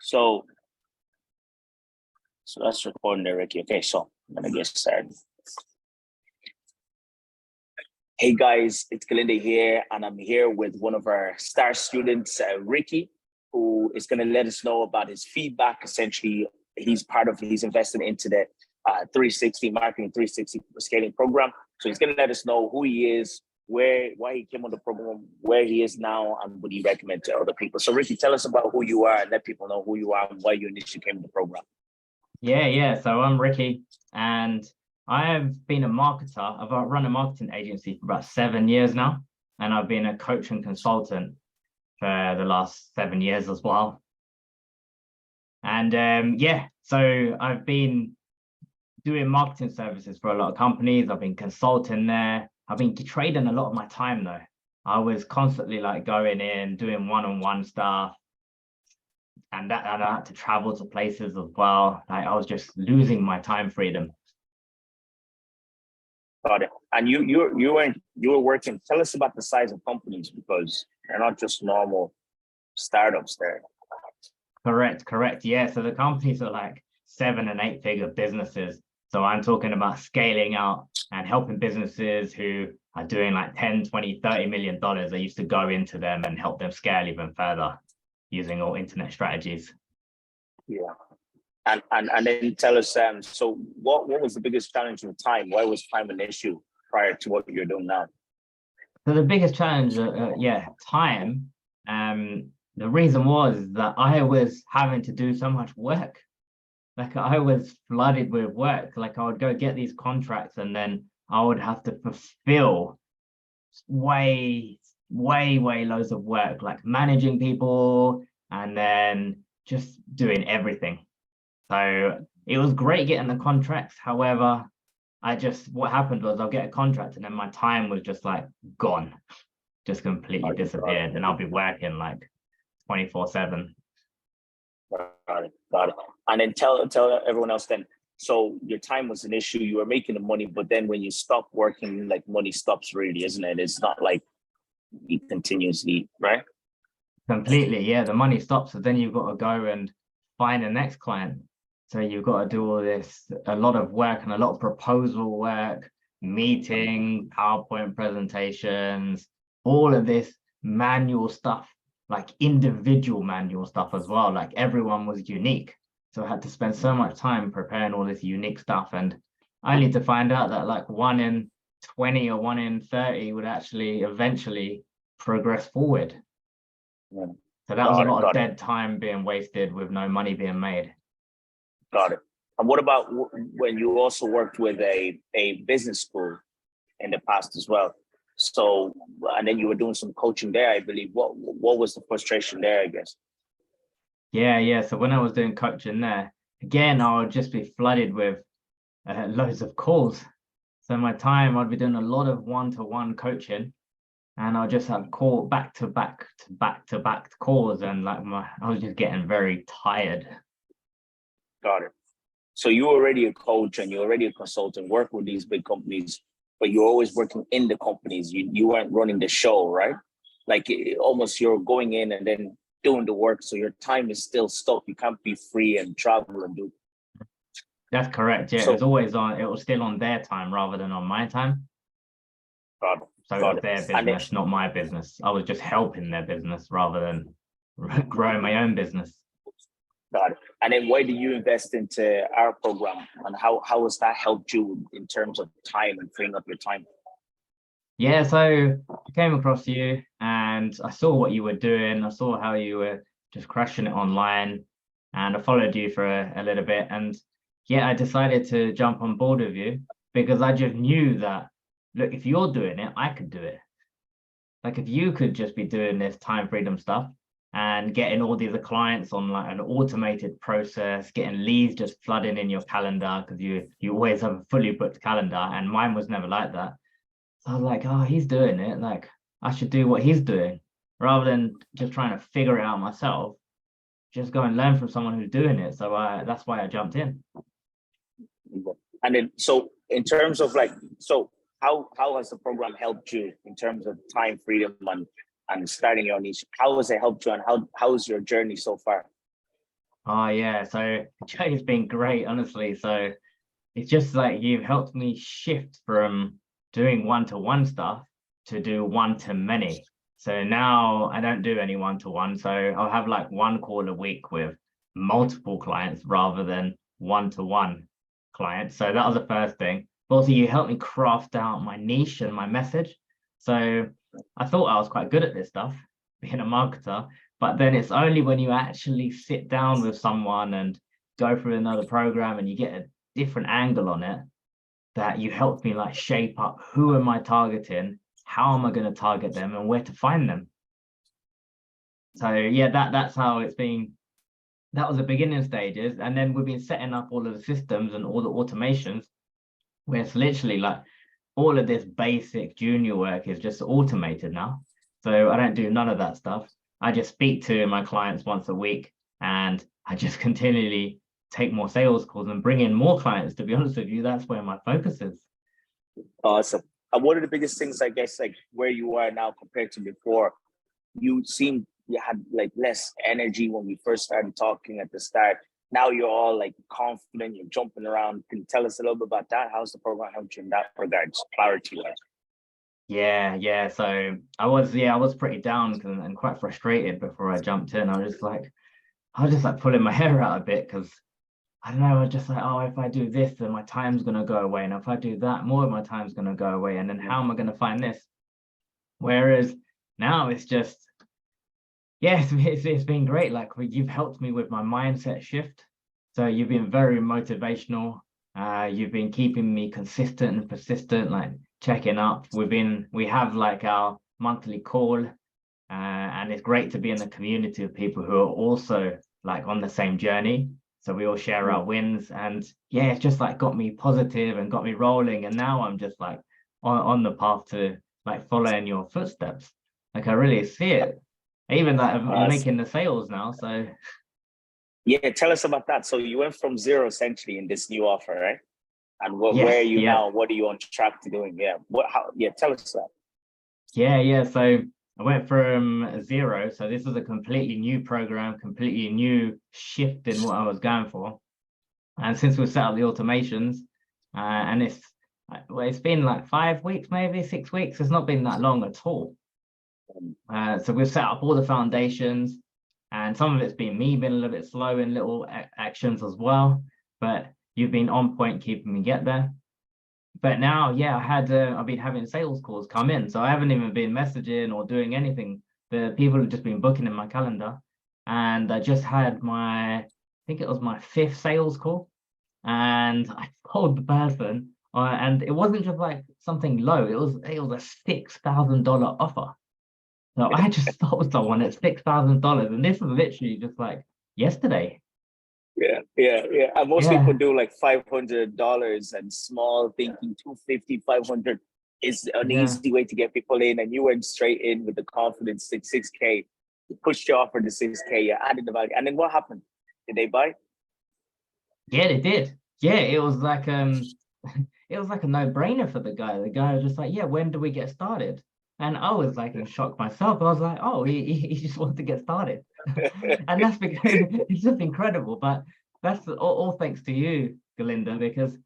So that's recording there, Rikki. Okay, so I'm gonna get started. Hey guys, it's Kalinde here, and I'm here with one of our star students, Rikki, who is gonna let us know about his feedback. Essentially, he's invested into the 360 marketing, 360 scaling program. So he's gonna let us know who he is, why he came on the program, where he is now, and what he recommend to other people. So Rikki, tell us about who you are and let people know who you are and why you initially came to the program. Yeah. So I'm Rikki, and I have been a marketer. I've run a marketing agency for about 7 years now, and I've been a coach and consultant for the last 7 years as well. And so I've been doing marketing services for a lot of companies. I've been consulting there. I've been trading a lot of my time though. I was constantly like going in, doing one-on-one stuff, and I had to travel to places as well. Like I was just losing my time freedom. Got it. And you were working. Tell us about the size of companies, because they're not just normal startups there. Correct. Yeah. So the companies are like 7 and 8 figure businesses. So I'm talking about scaling out and helping businesses who are doing like 10, 20, $30 million. I used to go into them and help them scale even further using all internet strategies. Yeah. And then tell us, so what was the biggest challenge with time? Why was time an issue prior to what you're doing now? So the biggest challenge, time. The reason was that I was having to do so much work. Like I was flooded with work. Like I would go get these contracts and then I would have to fulfill way loads of work, like managing people and then just doing everything. So it was great getting the contracts. However, what happened was I'll get a contract and then my time was just like gone, just completely disappeared. And I'll be working like 24/7. Got it. And then tell everyone else then. So your time was an issue. You were making the money, but then when you stop working, like money stops really, isn't it? It's not like you continuously, right? Completely, yeah. The money stops, so then you've got to go and find the next client. So you've got to do all this, a lot of work and a lot of proposal work, meeting, PowerPoint presentations, all of this manual stuff, like individual manual stuff as well. Like everyone was unique. So I had to spend so much time preparing all this unique stuff. And only to find out that like 1 in 20 or 1 in 30 would actually eventually progress forward. Yeah. So that was a lot of dead time being wasted with no money being made. Got it. And what about when you also worked with a business school in the past as well? So, and then you were doing some coaching there, I believe. What was the frustration there, I guess? Yeah. So when I was doing coaching there, again, I would just be flooded with loads of calls. So my time, I'd be doing a lot of one-to-one coaching, and I'll just have call back to back calls, and like I was just getting very tired. Got it. So you were already a coach and you're already a consultant, work with these big companies, but you're always working in the companies. You weren't running the show, right? Like almost you're going in and then doing the work. So your time is still stuck. You can't be free and travel and do. That's correct. Yeah, it was still on their time rather than on my time. Got it. So it was their business, not my business. I was just helping their business rather than growing my own business. Got it. And then why did you invest into our program, and how has that helped you in terms of time and freeing up your time? Yeah, so I came across you and I saw what you were doing. I saw how you were just crushing it online, and I followed you for a little bit. And yeah, I decided to jump on board with you because I just knew that, look, if you're doing it, I could do it. Like if you could just be doing this time freedom stuff and getting all these clients on like an automated process, getting leads just flooding in your calendar because you always have a fully booked calendar, and mine was never like that. So I was like, oh, he's doing it. Like I should do what he's doing rather than just trying to figure it out myself. Just go and learn from someone who's doing it. So that's why I jumped in. And then, so in terms of like, so how has the program helped you in terms of time freedom and starting your niche? How has it helped you, and how is your journey so far? Oh yeah, so Joe's been great, honestly. So it's just like you've helped me shift from doing one-to-one stuff to do one-to-many. So now I don't do any one-to-one. So I'll have like one call a week with multiple clients rather than one-to-one clients. So that was the first thing. But also you helped me craft out my niche and my message. So I thought I was quite good at this stuff, being a marketer, but then it's only when you actually sit down with someone and go through another program and you get a different angle on it that you helped me like shape up who am I targeting, how am I going to target them, and where to find them. So yeah, that's how it's been. That was the beginning stages, and then we've been setting up all of the systems and all the automations where it's literally like all of this basic junior work is just automated now. So I don't do none of that stuff. I just speak to my clients once a week and I just continually take more sales calls and bring in more clients. To be honest with you, that's where my focus is. Awesome. And one of the biggest things, I guess, like where you are now compared to before, you had like less energy when we first started talking at the start. Now you're all like confident, you're jumping around. Can you tell us a little bit about that? How's the program helped you in that regard, clarity wise? Yeah. So I was pretty down and quite frustrated before I jumped in. I was just like pulling my hair out a bit because I don't know, I was just like, oh, if I do this, then my time's gonna go away. And if I do that, more of my time's gonna go away. And then how am I gonna find this? Whereas now it's just, yeah, it's been great. Like you've helped me with my mindset shift. So you've been very motivational. You've been keeping me consistent and persistent, like checking up. We have like our monthly call, and it's great to be in the community of people who are also like on the same journey. So we all share our wins, and yeah, it's just like got me positive and got me rolling. And now I'm just like on the path to like following your footsteps. Like I really see it. Even like I'm making the sales now. So Yeah, tell us about that. So you went from zero essentially in this new offer, right? And where are yes, you yeah, now? What are you on track to doing? Yeah. Tell us that. yeah. So I went from zero. So this was a completely new program, completely new shift in what I was going for. And since we've set up the automations, and it's been like 5 weeks, maybe 6 weeks. It's not been that long at all. So we've set up all the foundations, and some of it's been me being a little bit slow in little actions as well. But you've been on point, keeping me get there. But now, yeah, I've been having sales calls come in, so I haven't even been messaging or doing anything. The people have just been booking in my calendar, and I just had I think it was my fifth sales call, and I told the person, and it wasn't just like something low; it was a $6,000 offer. So I just sold someone at $6,000, and this was literally just like yesterday. Yeah. And most people Yeah, do like $500 and small thinking 250, 500 is an yeah, easy way to get people in. And you went straight in with the confidence, 6K, you pushed you off for the 6K, you added the value. And then what happened? Did they buy? yeah, they did. Yeah, it was like it was like a no-brainer for the guy. The guy was just like, yeah, when do we get started? And I was like in shock myself. I was like, oh, he just wants to get started. And that's because it's just incredible. But that's all thanks to you, Galinda, because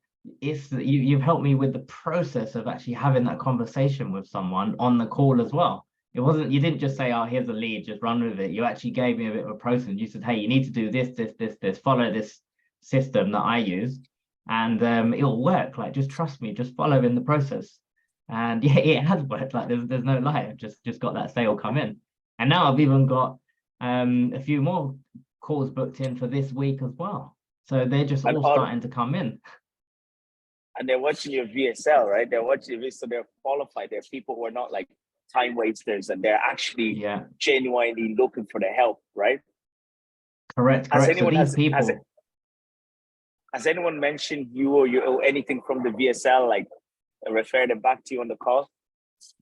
you've helped me with the process of actually having that conversation with someone on the call as well. It wasn't, you didn't just say, oh, here's a lead, just run with it. You actually gave me a bit of a process. You said, hey, you need to do this, follow this system that I use, and it'll work. Like, just trust me, just follow in the process. And yeah, it has worked. Like, there's no lie. I've just got that sale come in, and now I've even got a few more calls booked in for this week as well. So they're just And all all starting to come in. and they're watching your VSL, right? They're watching your, so they're qualified. They're people who are not like time wasters, and they're actually Yeah, genuinely looking for the help, right? Has correct. So anyone these has people, has anyone mentioned you or anything from the VSL, like referred them back to you on the call?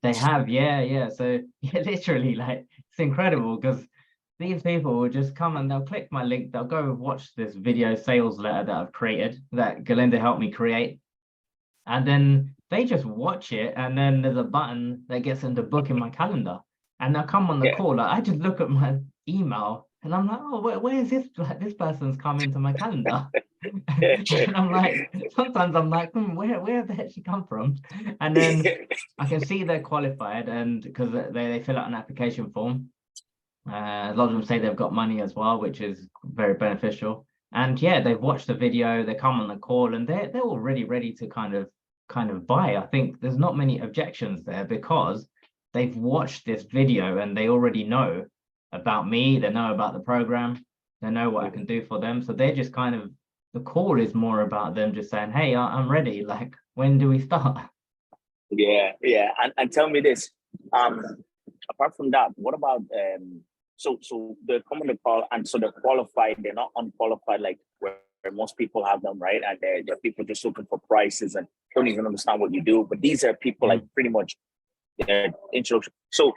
they have, yeah. So yeah, literally, like it's incredible because these people will just come and they'll click my link, they'll go watch this video sales letter that I've created, that Galinda helped me create. And then they just watch it, and then there's a button that gets them to book in my calendar. And they'll come on the Yeah, call. Like, I just look at my email And I'm like, oh, where is this? Like, this person's come into my calendar. And I'm like, sometimes I'm like, where the heck she come from? And then I can see they're qualified, and because they fill out an application form. A lot of them say they've got money as well, which is very beneficial. And yeah, they've watched the video, they come on the call, and they're already ready to kind of buy. I think there's not many objections there because they've watched this video and they already know about me, they know about the program, they know what I can do for them. So they're just the call is more about them just saying, hey, I'm ready. Like, when do we start? Yeah. And tell me this. Apart from that, what about so they're coming to call, and so they're qualified, they're not unqualified like where most people have them, right? And they're people just looking for prices and don't even understand what you do. But these are people like pretty much their introduction. So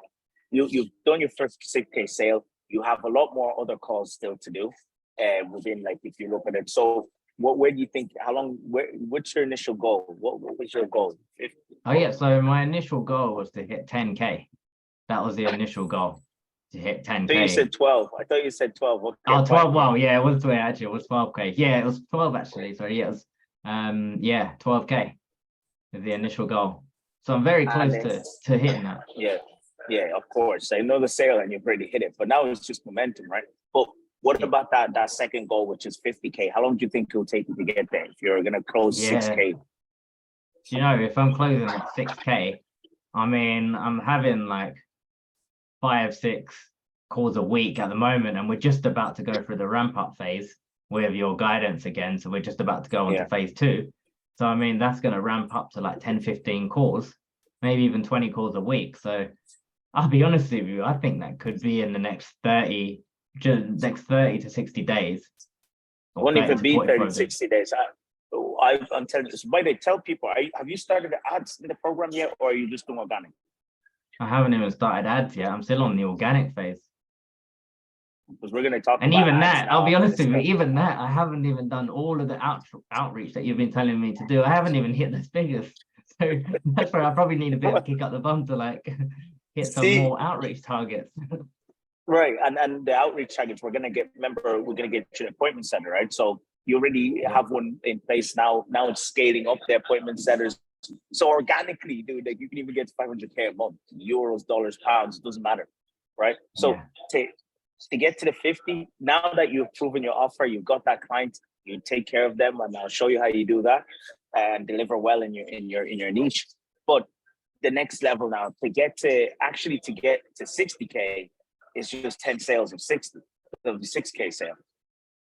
you've done your first 6K sale. You have a lot more other calls still to do within, like, if you look at it. So where do you think, how long, what's your initial goal? What was your goal? 50? Oh yeah, so my initial goal was to hit 10K. That was the initial goal, to hit 10K. I thought you said 12. I thought you said 12. Okay, oh, 12. Wow, yeah, it was 12 actually. It was 12K. Yeah, it was 12 actually. So yeah, it was 12K is the initial goal. So I'm very close to hitting that. Yeah, of course. I know the sale and you've already hit it, but now it's just momentum, right? But what about that second goal, which is 50K? How long do you think it'll take you to get there if you're gonna close 6K? You know, if I'm closing at 6K, I mean, I'm having like 5-6 calls a week at the moment, and we're just about to go through the ramp up phase with your guidance again. So we're just about to go on to phase 2. So I mean, that's going to ramp up to like 10-15 calls, maybe even 20 calls a week. So I'll be honest with you, I think that could be in the next 30 to 60 days. It won't even be 30 to 60 days. I'm telling you, by the way, tell people, have you started the ads in the program yet, or are you just doing organic? I haven't even started ads yet. I'm still on the organic phase. Because we're going to talk and about even that, I'll be honest with you, even that, I haven't even done all of the outreach that you've been telling me to do. I haven't even hit those figures. So that's where I probably need a bit of kick up the bum to like hit some more outreach targets. Right. And the outreach targets, we're going to get you an appointment center, right? So you already have one in place now. Now it's scaling up the appointment centers. So organically, dude, like you can even get 500K a month, euros, dollars, pounds, doesn't matter, right? So to get to the 50, now that you've proven your offer, you've got that client, you take care of them, and I'll show you how you do that and deliver well in your niche. But the next level now, to get to 60K, is just 10 sales of 60 of the 6K sale.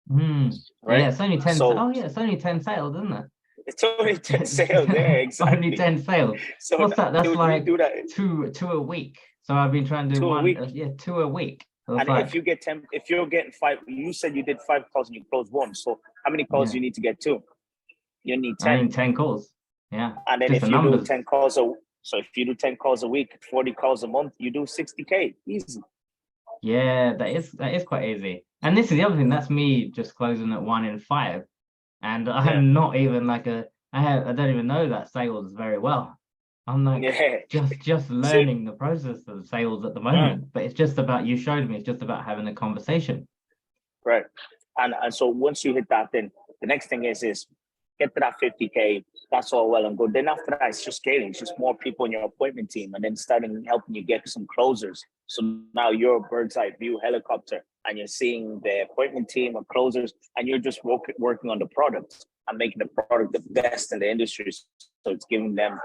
Right? Yeah, it's only 10. So, it's only 10 sales, isn't it? It's only 10 sales there, exactly. Only 10 sales. So what's that? That's like two a week. So I've been trying to do two a week. So and if you get 10, if you're getting 5, you said you did 5 calls and you closed 1. So how many calls do you need to get to? You need 10. I need 10 calls. Yeah. And then if you do 10 calls, so if you do 10 calls a week, 40 calls a month, you do 60K. Easy. Yeah, that is quite easy. And this is the other thing, that's me just closing at 1 in 5. And I'm not even like I don't even know that sales very well. I'm like just learning the process of sales at the moment. But it's just about, you showed me, it's just about having a conversation. Right. And so once you hit that, then the next thing is get to that 50K. That's all well and good. Then after that, it's just scaling. It's just more people in your appointment team, and then starting helping you get some closers. So now you're a bird's eye view helicopter, and you're seeing the appointment team of closers, and you're just working on the product and making the product the best in the industry. So it's giving them,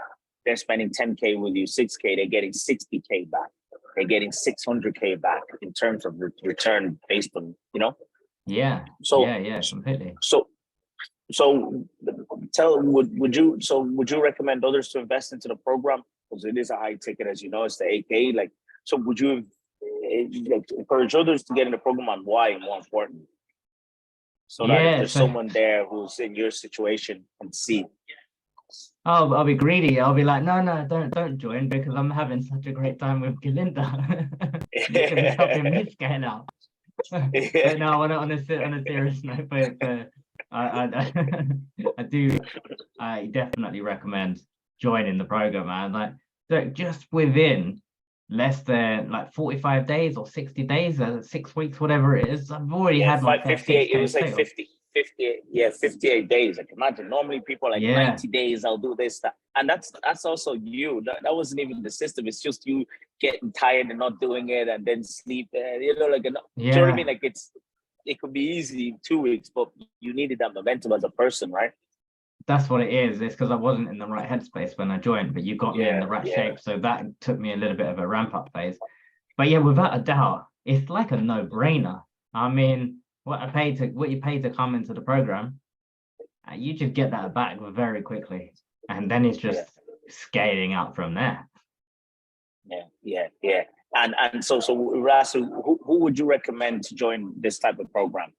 they're spending 10K with you, 6K, they're getting 60K back. They're getting 600K back in terms of return based on, Yeah. So yeah, completely. So would you recommend others to invest into the program? Because it is a high ticket, as you know, it's the 8K. Like, so would you encourage others to get in the program, and why, more important? So that if there's someone there who's in your situation and see. I'll be greedy. I'll be like, no, don't join, because I'm having such a great time with Galinda. You can be helping me scale out. But no, on a serious note, but I definitely recommend joining the program, man. Like, just within less than like 45 days or 60 days, 6 weeks, whatever it is, I've already had my first 58. It 6K was like sale. 58. Yeah, 58 days. Like imagine normally people are like Yeah. 90 days, I'll do this, that. And that's also you. That wasn't even the system. It's just you getting tired and not doing it and then sleep. You know, like, do you know what I mean? Like it could be easy 2 weeks, but you needed that momentum as a person, right? That's what it is. It's because I wasn't in the right headspace when I joined, but you got me in the right shape. So that took me a little bit of a ramp up phase. But yeah, without a doubt, it's like a no-brainer. I mean, what you pay to come into the program, you just get that back very quickly. And then it's just scaling up from there. Yeah. And so Rasu, who would you recommend to join this type of program?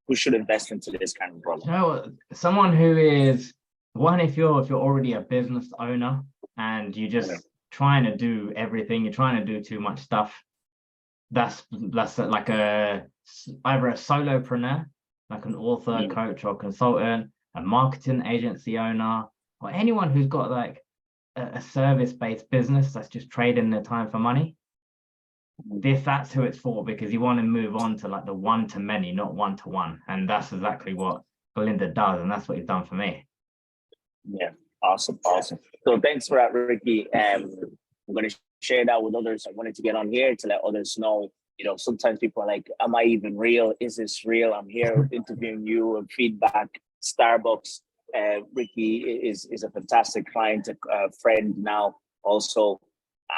Who should invest into this kind of program? You know, someone who is one, if you're already a business owner and you're just trying to do everything, you're trying to do too much stuff. That's like either a solopreneur, like an author, coach, or consultant, a marketing agency owner, or anyone who's got like a service-based business that's just trading their time for money. That's who it's for, because you want to move on to like the one-to-many, not one-to-one. And that's exactly what Belinda does, and that's what he's done for me. Yeah, awesome. So thanks for that, Rikki. I'm going to share that with others. I wanted to get on here to let others know, you know, sometimes people are like, am I even real? Is this real? I'm here interviewing you and feedback. Starbucks. Rikki is a fantastic client, a friend now also.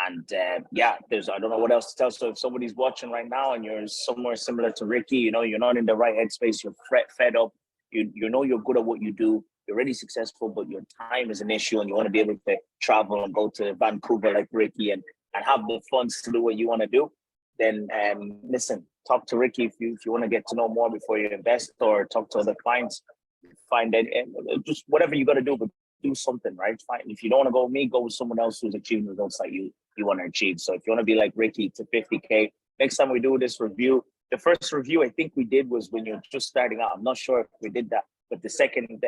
And I don't know what else to tell. So if somebody's watching right now and you're somewhere similar to Rikki, you know, you're not in the right headspace, you're fed up, you know you're good at what you do, you're already successful, but your time is an issue and you want to be able to travel and go to Vancouver like Rikki and have the funds to do what you want to do, then listen, talk to Rikki if you want to get to know more before you invest, or talk to other clients. Find it, just whatever you got to do, but do something, right? Fine. If you don't want to go with me, go with someone else who's achieving results that you want to achieve. So if you want to be like Rikki to 50K, next time we do this review, the first review I think we did was when you're just starting out. I'm not sure if we did that, but the second,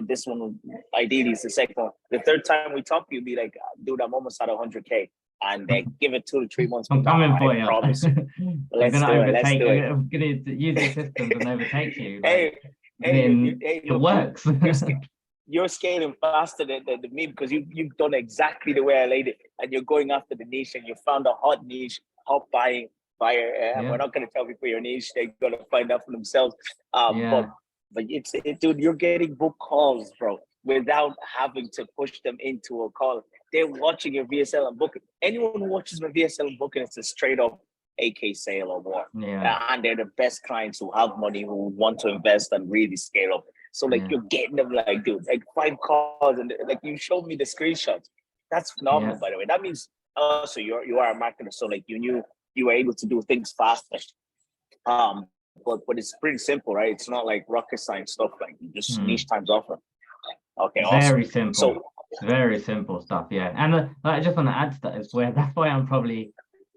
this one ideally is the second one. The third time we talk, you'll be like, dude, I'm almost at 100K, and give it 2 to 3 months. I'm coming for you. Promise. Let's do it. I'm gonna use the systems and overtake you. It works. You're scaling faster than me, because you've done exactly the way I laid it, and you're going after the niche, and you found a hot niche, hot buyer. We're not going to tell people your niche; they're going to find out for themselves. But dude, you're getting book calls, bro, without having to push them into a call. They're watching your VSL and booking. Anyone who watches my VSL and booking, it's a straight up AK sale or more. And they're the best clients who have money, who want to invest and really scale up. So like you're getting them like, dude, like 5 calls, and like you showed me the screenshots. That's phenomenal, by the way. That means also you are a marketer, so like you knew you were able to do things faster. But it's pretty simple, right? It's not like rocket science stuff, like you just niche times offer. Okay, very simple. So very simple stuff, yeah. And I just want to add to that is where that's why I'm probably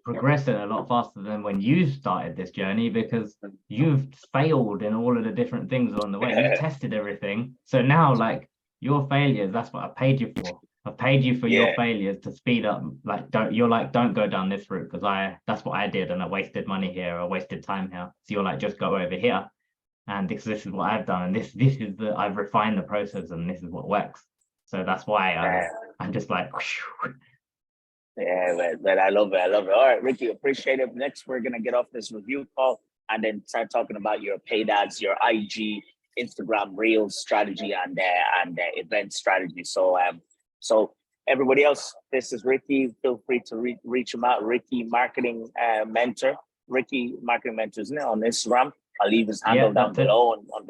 progressing a lot faster than when you started this journey, because you've failed in all of the different things along the way. You've tested everything. So now, like, your failures, that's what I paid you for. I paid you for your failures to speed up. Like, don't go down this route, because that's what I did, and I wasted money here, or wasted time here. So you're like, just go over here, and this is what I've done, and this is I've refined the process, and this is what works. So that's why I'm just like. Yeah, man, I love it. All right, Rikki, appreciate it. Next, we're gonna get off this review call and then start talking about your paid ads, your IG, Instagram Reels strategy, and event strategy. So everybody else, this is Rikki. Feel free to reach him out. Rikki Marketing Mentor. Rikki Marketing Mentor, isn't it, on Instagram? I'll leave his handle down below on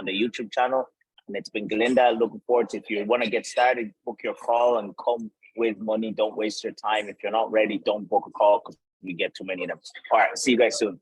the YouTube channel. And it's been Galinda. Looking forward to, if you want to get started, book your call and come with money. Don't waste your time. If you're not ready, don't book a call, because you get too many of them. All right, see you guys soon.